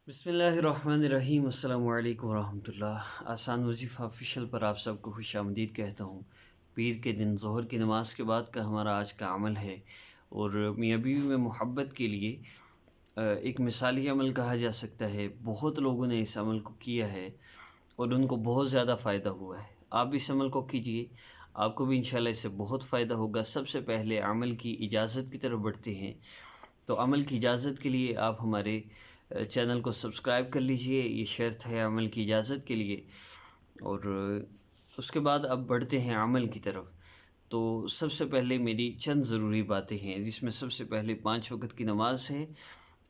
بسم اللہ الرحمن الرحیم السلام علیکم ورحمۃ اللہ۔ آسان وظیفہ آفیشیل پر آپ سب کو خوش آمدید کہتا ہوں۔ پیر کے دن ظہر کی نماز کے بعد کا ہمارا آج کا عمل ہے، اور میاں بیوی میں محبت کے لیے ایک مثالی عمل کہا جا سکتا ہے۔ بہت لوگوں نے اس عمل کو کیا ہے اور ان کو بہت زیادہ فائدہ ہوا ہے۔ آپ اس عمل کو کیجئے، آپ کو بھی انشاءاللہ اس سے بہت فائدہ ہوگا۔ سب سے پہلے عمل کی اجازت کی طرف بڑھتے ہیں، تو عمل کی اجازت کے لیے آپ ہمارے چینل کو سبسکرائب کر لیجئے، یہ شرط ہے عمل کی اجازت کے لیے۔ اور اس کے بعد اب بڑھتے ہیں عمل کی طرف۔ تو سب سے پہلے میری چند ضروری باتیں ہیں، جس میں سب سے پہلے 5 وقت کی نماز ہے۔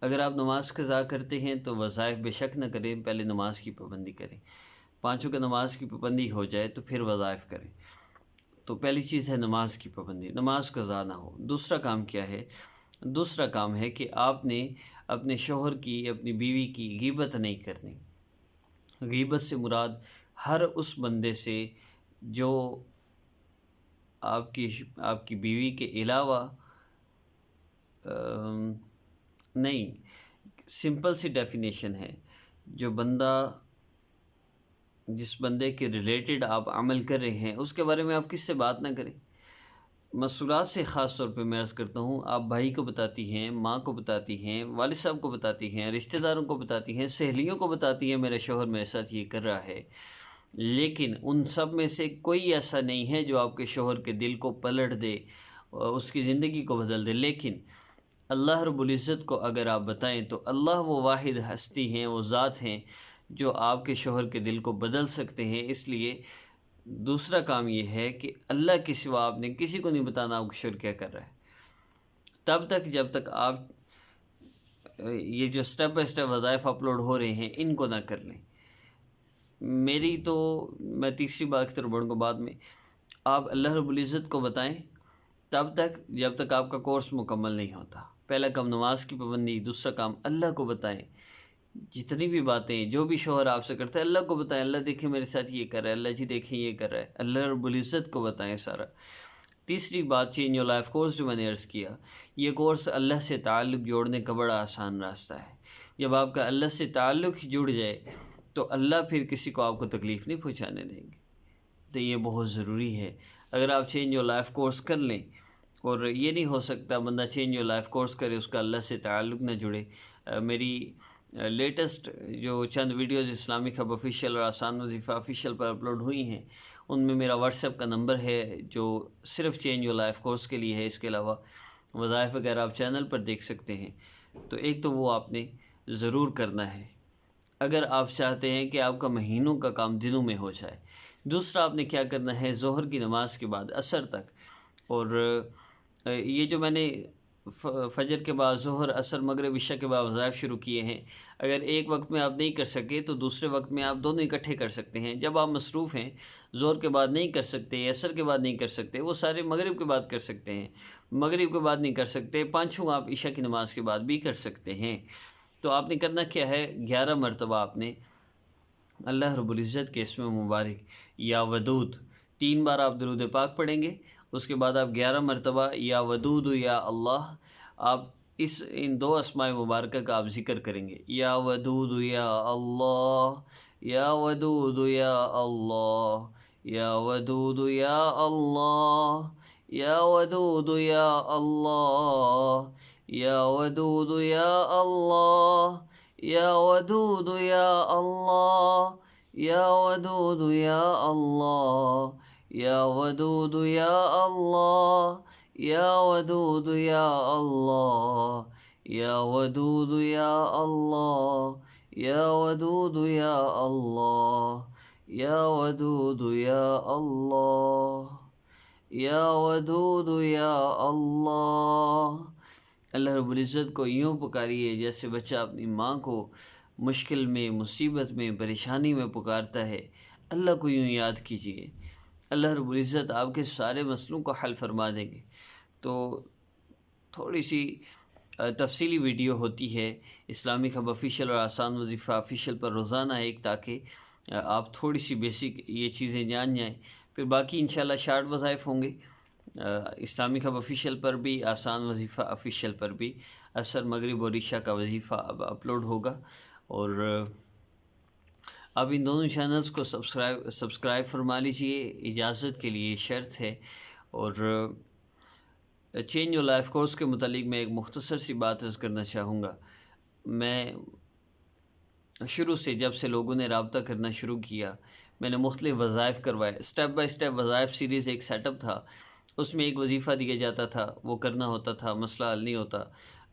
اگر آپ نماز قضا کرتے ہیں تو وظائف بے شک نہ کریں، پہلے نماز کی پابندی کریں۔ 5 وقت نماز کی پابندی ہو جائے تو پھر وظائف کریں۔ تو پہلی چیز ہے نماز کی پابندی، نماز قضا نہ ہو۔ دوسرا کام کیا ہے؟ دوسرا کام ہے کہ آپ نے اپنے شوہر کی، اپنی بیوی کی غیبت نہیں کرنی۔ غیبت سے مراد ہر اس بندے سے جو آپ کی بیوی کے علاوہ نہیں، سمپل سی ڈیفینیشن ہے، جو بندہ، جس بندے کے ریلیٹڈ آپ عمل کر رہے ہیں اس کے بارے میں آپ کس سے بات نہ کریں۔ مسئولات سے خاص طور پہ میں عرض کرتا ہوں، آپ بھائی کو بتاتی ہیں، ماں کو بتاتی ہیں، والد صاحب کو بتاتی ہیں، رشتہ داروں کو بتاتی ہیں، سہیلیوں کو بتاتی ہیں میرے شوہر میرے ساتھ یہ کر رہا ہے، لیکن ان سب میں سے کوئی ایسا نہیں ہے جو آپ کے شوہر کے دل کو پلٹ دے، اس کی زندگی کو بدل دے۔ لیکن اللہ رب العزت کو اگر آپ بتائیں تو اللہ وہ واحد ہستی ہیں، وہ ذات ہیں جو آپ کے شوہر کے دل کو بدل سکتے ہیں۔ اس لیے دوسرا کام یہ ہے کہ اللہ کے سوا آپ نے کسی کو نہیں بتانا آپ کا شوہر کیا کر رہا ہے، تب تک جب تک آپ یہ جو سٹیپ بائی سٹیپ وظائف اپلوڈ ہو رہے ہیں ان کو نہ کر لیں۔ میری تو میں تیسری بات کی طرف بڑھوں گا بعد میں، آپ اللہ رب العزت کو بتائیں تب تک جب تک آپ کا کورس مکمل نہیں ہوتا۔ پہلا کام نماز کی پابندی، دوسرا کام اللہ کو بتائیں۔ جتنی بھی باتیں جو بھی شوہر آپ سے کرتا ہے اللہ کو بتائیں، اللہ دیکھیں میرے ساتھ یہ کر رہا ہے، اللہ جی دیکھیں یہ کر رہا ہے، اللہ رب العزت کو بتائیں سارا۔ تیسری بات چینج یور لائف کورس جو میں نے عرض کیا، یہ کورس اللہ سے تعلق جوڑنے کا بڑا آسان راستہ ہے۔ جب آپ کا اللہ سے تعلق جڑ جائے تو اللہ پھر کسی کو آپ کو تکلیف نہیں پہنچانے دیں گے۔ تو یہ بہت ضروری ہے۔ اگر آپ چینج یور لائف کورس کر لیں، اور یہ نہیں ہو سکتا بندہ چینج یور لائف کورس کرے اس کا اللہ سے تعلق نہ جڑے۔ میری لیٹسٹ جو چند ویڈیوز اسلامک ہب آفیشیل اور آسان وظیفہ آفیشیل پر اپلوڈ ہوئی ہیں، ان میں میرا واٹس ایپ کا نمبر ہے جو صرف چینج یور لائف کورس کے لیے ہے۔ اس کے علاوہ وظائف وغیرہ آپ چینل پر دیکھ سکتے ہیں۔ تو ایک تو وہ آپ نے ضرور کرنا ہے اگر آپ چاہتے ہیں کہ آپ کا مہینوں کا کام دنوں میں ہو جائے۔ دوسرا آپ نے کیا کرنا ہے، ظہر کی نماز کے بعد عصر تک، اور یہ جو میں نے فجر کے بعد ظہر، عصر، مغرب، عشاء کے بعد وظائف شروع کیے ہیں، اگر ایک وقت میں آپ نہیں کر سکے تو دوسرے وقت میں آپ دونوں اکٹھے کر سکتے ہیں۔ جب آپ مصروف ہیں، ظہر کے بعد نہیں کر سکتے، عصر کے بعد نہیں کر سکتے، وہ سارے مغرب کے بعد کر سکتے ہیں۔ مغرب کے بعد نہیں کر سکتے، پانچوں آپ عشاء کی نماز کے بعد بھی کر سکتے ہیں۔ تو آپ نے کرنا کیا ہے، 11 مرتبہ آپ نے اللہ رب العزت کے اسم مبارک یا ودود 3 بار آپ درود پاک پڑھیں گے۔ اس کے بعد آپ 11 مرتبہ یا ودود یا اللہ، آپ ان 2 اسماء مبارکہ کا آپ ذکر کریں گے، یا ودود یا اللہ، یا ودود یا اللہ، یا ودود یا اللہ، یا ودود یا اللہ، یا ودود یا اللہ، یا ودود یا اللہ، یا ودود یا اللہ، یا ودود یا اللہ، یا ودود یا اللہ، یا ودود یا اللہ، یا ودود یا اللہ، یا ودود یا اللہ، یا ودود یا اللہ۔ اللہ رب العزت کو یوں پکاریے جیسے بچہ اپنی ماں کو مشکل میں، مصیبت میں، پریشانی میں پکارتا ہے۔ اللہ کو یوں یاد کیجیے، اللہ رب العزت آپ کے سارے مسئلوں کو حل فرما دیں گے۔ تو تھوڑی سی تفصیلی ویڈیو ہوتی ہے اسلامک ہب آفیشیل اور آسان وظیفہ آفیشیل پر روزانہ ایک، تاکہ آپ تھوڑی سی بیسک یہ چیزیں جان جائیں۔ پھر باقی انشاءاللہ شارٹ وظائف ہوں گے اسلامک ہب آفیشیل پر بھی، آسان وظیفہ آفیشیل پر بھی۔ عصر، مغرب اور عشاء کا وظیفہ اب اپلوڈ ہوگا، اور آپ ان دونوں چینلز کو سبسکرائب فرما لیجئے، اجازت کے لیے شرط ہے۔ اور چینج یور لائف کورس کے متعلق میں ایک مختصر سی بات عرض کرنا چاہوں گا۔ میں شروع سے جب سے لوگوں نے رابطہ کرنا شروع کیا، میں نے مختلف وظائف کروائے، اسٹیپ بائی اسٹیپ وظائف سیریز ایک سیٹ اپ تھا، اس میں ایک وظیفہ دیا جاتا تھا، وہ کرنا ہوتا تھا، مسئلہ حل نہیں ہوتا۔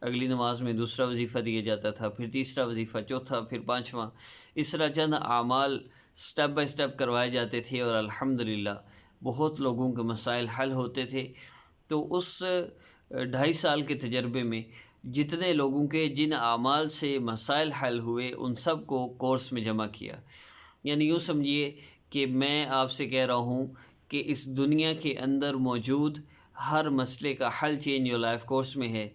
اگلی نماز میں دوسرا وظیفہ دیا جاتا تھا، پھر تیسرا وظیفہ، چوتھا، پھر پانچواں، اس طرح چند اعمال اسٹیپ بائی اسٹیپ کروائے جاتے تھے، اور الحمدللہ بہت لوگوں کے مسائل حل ہوتے تھے۔ تو اس 2.5 سال کے تجربے میں جتنے لوگوں کے جن اعمال سے مسائل حل ہوئے، ان سب کو کورس میں جمع کیا۔ یعنی یوں سمجھیے کہ میں آپ سے کہہ رہا ہوں کہ اس دنیا کے اندر موجود ہر مسئلے کا حل چینج یور لائف کورس میں ہے۔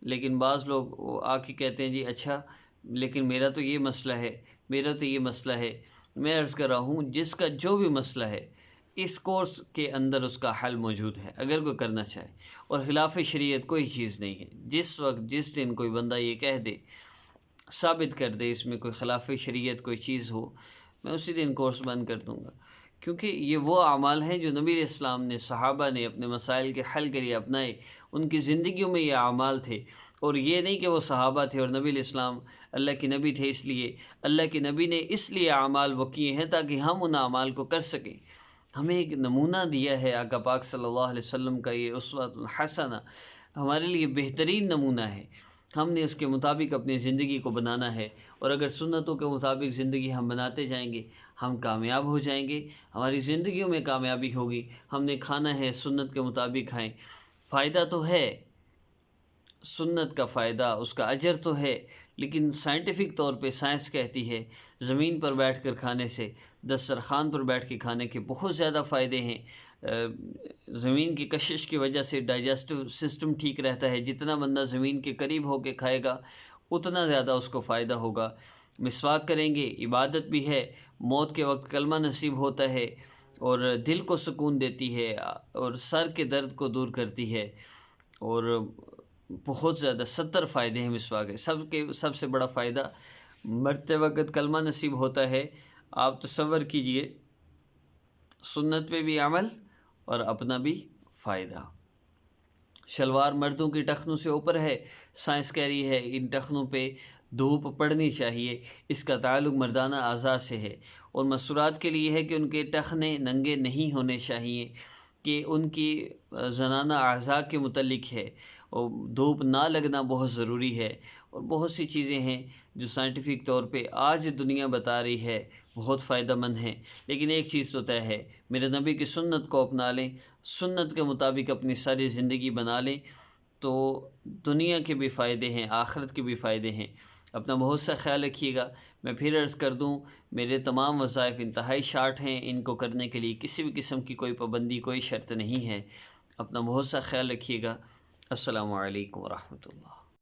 لیکن بعض لوگ آ کے کہتے ہیں جی اچھا لیکن میرا تو یہ مسئلہ ہے، میرا تو یہ مسئلہ ہے۔ میں عرض کر رہا ہوں جس کا جو بھی مسئلہ ہے اس کورس کے اندر اس کا حل موجود ہے، اگر کوئی کرنا چاہے۔ اور خلاف شریعت کوئی چیز نہیں ہے۔ جس وقت جس دن کوئی بندہ یہ کہہ دے، ثابت کر دے اس میں کوئی خلاف شریعت کوئی چیز ہو، میں اسی دن کورس بند کر دوں گا، کیونکہ یہ وہ اعمال ہیں جو نبی علیہ السلام نے، صحابہ نے اپنے مسائل کے حل کے لیے اپنائے، ان کی زندگیوں میں یہ اعمال تھے۔ اور یہ نہیں کہ وہ صحابہ تھے اور نبی علیہ السلام اللہ کے نبی تھے، اس لیے اللہ کے نبی نے اس لیے اعمال وہ کیے ہیں تاکہ ہم ان اعمال کو کر سکیں۔ ہمیں ایک نمونہ دیا ہے آقا پاک صلی اللہ علیہ وسلم کا، یہ اسوۃ الحسنہ ہمارے لیے بہترین نمونہ ہے۔ ہم نے اس کے مطابق اپنی زندگی کو بنانا ہے، اور اگر سنتوں کے مطابق زندگی ہم بناتے جائیں گے، ہم کامیاب ہو جائیں گے، ہماری زندگیوں میں کامیابی ہوگی۔ ہم نے کھانا ہے سنت کے مطابق کھائیں، فائدہ تو ہے، سنت کا فائدہ، اس کا اجر تو ہے، لیکن سائنٹیفک طور پہ سائنس کہتی ہے زمین پر بیٹھ کر کھانے سے، دسترخوان پر بیٹھ کے کھانے کے بہت زیادہ فائدے ہیں۔ زمین کی کشش کی وجہ سے ڈائجسٹو سسٹم ٹھیک رہتا ہے، جتنا بندہ زمین کے قریب ہو کے کھائے گا اتنا زیادہ اس کو فائدہ ہوگا۔ مسواک کریں گے، عبادت بھی ہے، موت کے وقت کلمہ نصیب ہوتا ہے، اور دل کو سکون دیتی ہے، اور سر کے درد کو دور کرتی ہے، اور بہت زیادہ 70 فائدے ہیں مسواک کے۔ سب سے بڑا فائدہ مرتے وقت کلمہ نصیب ہوتا ہے۔ آپ تصور کیجئے، سنت پہ بھی عمل اور اپنا بھی فائدہ۔ شلوار مردوں کی ٹخنوں سے اوپر ہے، سائنس کہہ رہی ہے ان ٹخنوں پہ دھوپ پڑنی چاہیے، اس کا تعلق مردانہ اعضاء سے ہے۔ اور مسورات کے لیے ہے کہ ان کے ٹخنے ننگے نہیں ہونے چاہیے، کہ ان کی زنانہ اعضاء کے متعلق ہے، اور دھوپ نہ لگنا بہت ضروری ہے۔ اور بہت سی چیزیں ہیں جو سائنٹیفک طور پہ آج دنیا بتا رہی ہے بہت فائدہ مند ہیں، لیکن ایک چیز تو طے ہے، میرے نبی کی سنت کو اپنا لیں، سنت کے مطابق اپنی ساری زندگی بنا لیں، تو دنیا کے بھی فائدے ہیں، آخرت کے بھی فائدے ہیں۔ اپنا بہت سا خیال رکھیے گا۔ میں پھر عرض کر دوں، میرے تمام وظائف انتہائی شارٹ ہیں، ان کو کرنے کے لیے کسی بھی قسم کی کوئی پابندی، کوئی شرط نہیں ہے۔ اپنا بہت سا خیال رکھیے گا۔ السلام علیکم ورحمۃ اللہ۔